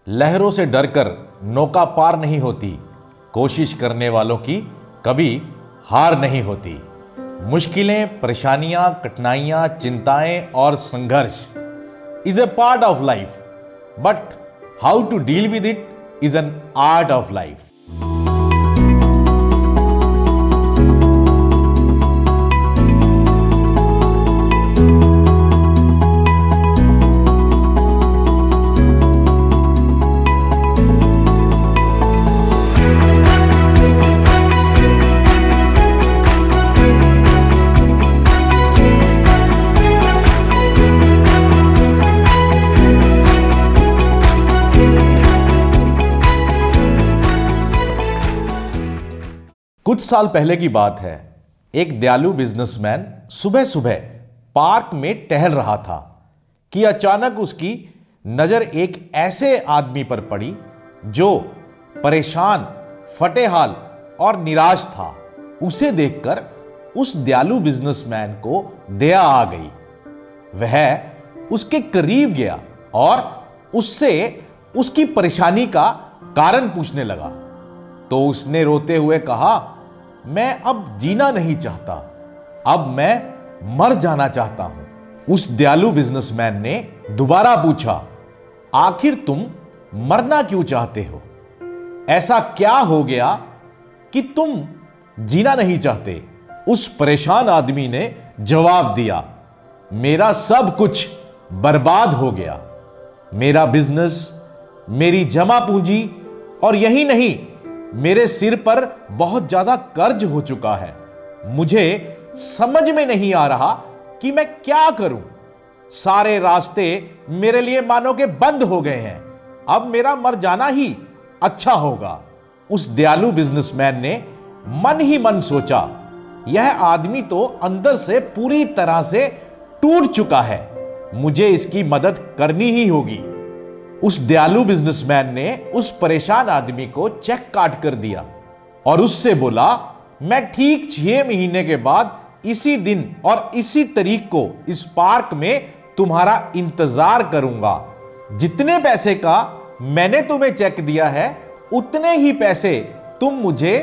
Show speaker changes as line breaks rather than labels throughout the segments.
लहरों से डरकर नौका पार नहीं होती, कोशिश करने वालों की कभी हार नहीं होती। मुश्किलें, परेशानियां, कठिनाइयां, चिंताएं और संघर्ष is a part of life, but how to deal with it is an art of life. कुछ साल पहले की बात है। एक दयालु बिजनेसमैन सुबह सुबह पार्क में टहल रहा था कि अचानक उसकी नजर एक ऐसे आदमी पर पड़ी जो परेशान, फटेहाल और निराश था। उसे देखकर उस दयालु बिजनेसमैन को दया आ गई। वह उसके करीब गया और उससे उसकी परेशानी का कारण पूछने लगा। तो उसने रोते हुए कहा, मैं अब जीना नहीं चाहता, अब मैं मर जाना चाहता हूं। उस दयालु बिजनेसमैन ने दोबारा पूछा, आखिर तुम मरना क्यों चाहते हो? ऐसा क्या हो गया कि तुम जीना नहीं चाहते? उस परेशान आदमी ने जवाब दिया, मेरा सब कुछ बर्बाद हो गया। मेरा बिजनेस, मेरी जमा पूंजी और यही नहीं, मेरे सिर पर बहुत ज्यादा कर्ज हो चुका है। मुझे समझ में नहीं आ रहा कि मैं क्या करूं। सारे रास्ते मेरे लिए मानो के बंद हो गए हैं। अब मेरा मर जाना ही अच्छा होगा। उस दयालु बिजनेसमैन ने मन ही मन सोचा, यह आदमी तो अंदर से पूरी तरह से टूट चुका है, मुझे इसकी मदद करनी ही होगी। उस दयालु बिजनेसमैन ने उस परेशान आदमी को चेक काट कर दिया और उससे बोला, मैं ठीक 6 महीने के बाद इसी दिन और इसी तारीख को इस पार्क में तुम्हारा इंतजार करूंगा। जितने पैसे का मैंने तुम्हें चेक दिया है, उतने ही पैसे तुम मुझे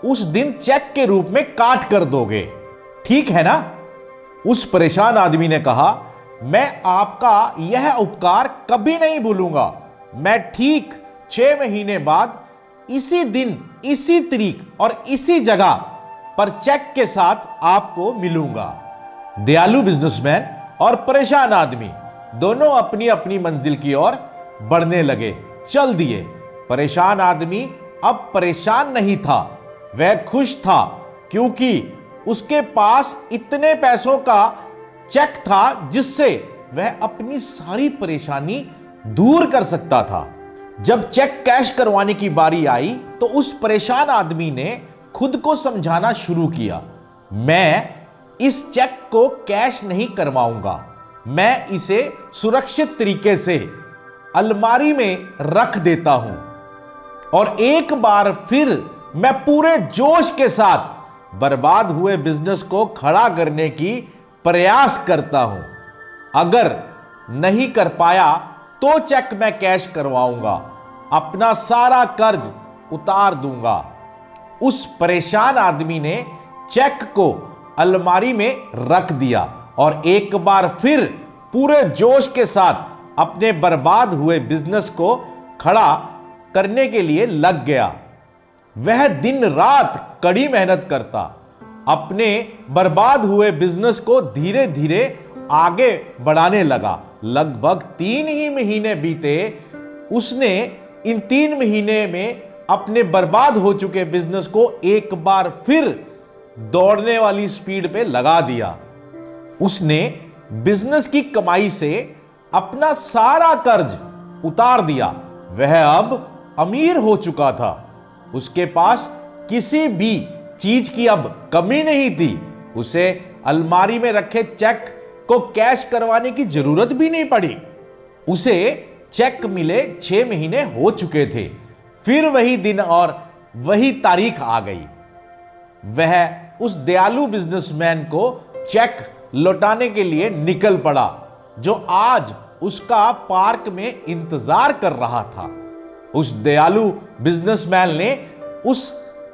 उस दिन चेक के रूप में काट कर दोगे, ठीक है ना? उस परेशान आदमी ने कहा, मैं आपका यह उपकार कभी नहीं भूलूंगा। मैं ठीक 6 महीने बाद इसी दिन, इसी तारीख और इसी जगह पर चेक के साथ आपको मिलूंगा। दयालु बिजनेसमैन और परेशान आदमी दोनों अपनी अपनी मंजिल की ओर बढ़ने लगे, चल दिए। परेशान आदमी अब परेशान नहीं था, वह खुश था, क्योंकि उसके पास इतने पैसों का चेक था जिससे वह अपनी सारी परेशानी दूर कर सकता था। जब चेक कैश करवाने की बारी आई तो उस परेशान आदमी ने खुद को समझाना शुरू किया, मैं इस चेक को कैश नहीं करवाऊंगा, मैं इसे सुरक्षित तरीके से अलमारी में रख देता हूं और एक बार फिर मैं पूरे जोश के साथ बर्बाद हुए बिजनेस को खड़ा करने की प्रयास करता हूं। अगर नहीं कर पाया तो चेक मैं कैश करवाऊंगा, अपना सारा कर्ज उतार दूंगा। उस परेशान आदमी ने चेक को अलमारी में रख दिया और एक बार फिर पूरे जोश के साथ अपने बर्बाद हुए बिजनेस को खड़ा करने के लिए लग गया। वह दिन रात कड़ी मेहनत करता, अपने बर्बाद हुए बिजनेस को धीरे धीरे आगे बढ़ाने लगा। लगभग 3 ही महीने बीते। उसने इन 3 महीने में अपने बर्बाद हो चुके बिजनेस को एक बार फिर दौड़ने वाली स्पीड पे लगा दिया। उसने बिजनेस की कमाई से अपना सारा कर्ज उतार दिया। वह अब अमीर हो चुका था। उसके पास किसी भी चीज की अब कमी नहीं थी। उसे अलमारी में रखे चेक को कैश करवाने की जरूरत भी नहीं पड़ी। उसे चेक मिले 6 महीने हो चुके थे। फिर वही दिन और वही तारीख आ गई। वह उस दयालु बिजनेसमैन को चेक लौटाने के लिए निकल पड़ा, जो आज उसका पार्क में इंतजार कर रहा था। उस दयालु बिजनेसमैन ने उस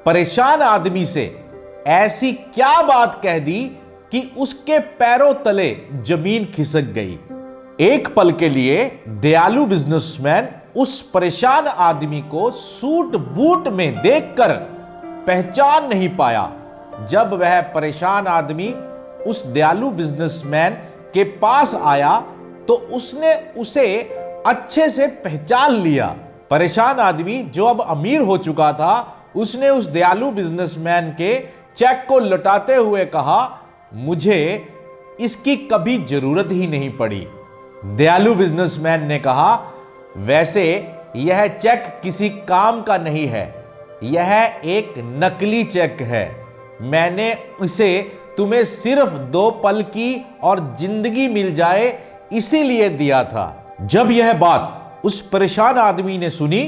परेशान आदमी से ऐसी क्या बात कह दी कि उसके पैरों तले जमीन खिसक गई। एक पल के लिए दयालु बिजनेसमैन उस परेशान आदमी को सूट बूट में देखकर पहचान नहीं पाया। जब वह परेशान आदमी उस दयालु बिजनेसमैन के पास आया तो उसने उसे अच्छे से पहचान लिया। परेशान आदमी जो अब अमीर हो चुका था, उसने उस दयालु बिजनेसमैन के चेक को लौटाते हुए कहा, मुझे इसकी कभी जरूरत ही नहीं पड़ी। दयालु बिजनेसमैन ने कहा, वैसे यह चेक किसी काम का नहीं है, यह एक नकली चेक है। मैंने इसे तुम्हें सिर्फ 2 पल की और जिंदगी मिल जाए इसीलिए दिया था। जब यह बात उस परेशान आदमी ने सुनी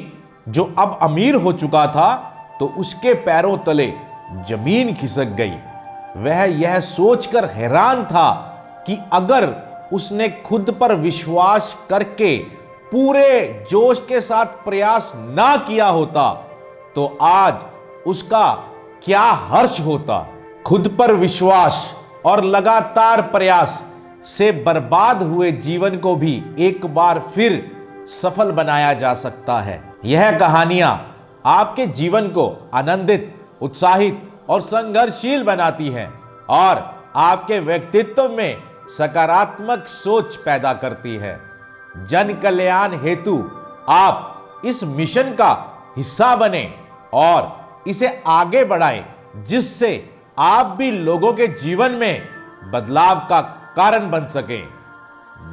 जो अब अमीर हो चुका था, तो उसके पैरों तले जमीन खिसक गई। वह यह सोचकर हैरान था कि अगर उसने खुद पर विश्वास करके पूरे जोश के साथ प्रयास ना किया होता तो आज उसका क्या हर्ष होता। खुद पर विश्वास और लगातार प्रयास से बर्बाद हुए जीवन को भी एक बार फिर सफल बनाया जा सकता है। यह कहानियां आपके जीवन को आनंदित, उत्साहित और संघर्षशील बनाती हैं और आपके व्यक्तित्व में सकारात्मक सोच पैदा करती है। जन कल्याण हेतु आप इस मिशन का हिस्सा बने और इसे आगे बढ़ाएं, जिससे आप भी लोगों के जीवन में बदलाव का कारण बन सकें।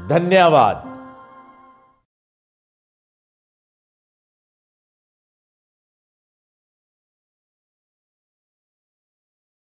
धन्यवाद।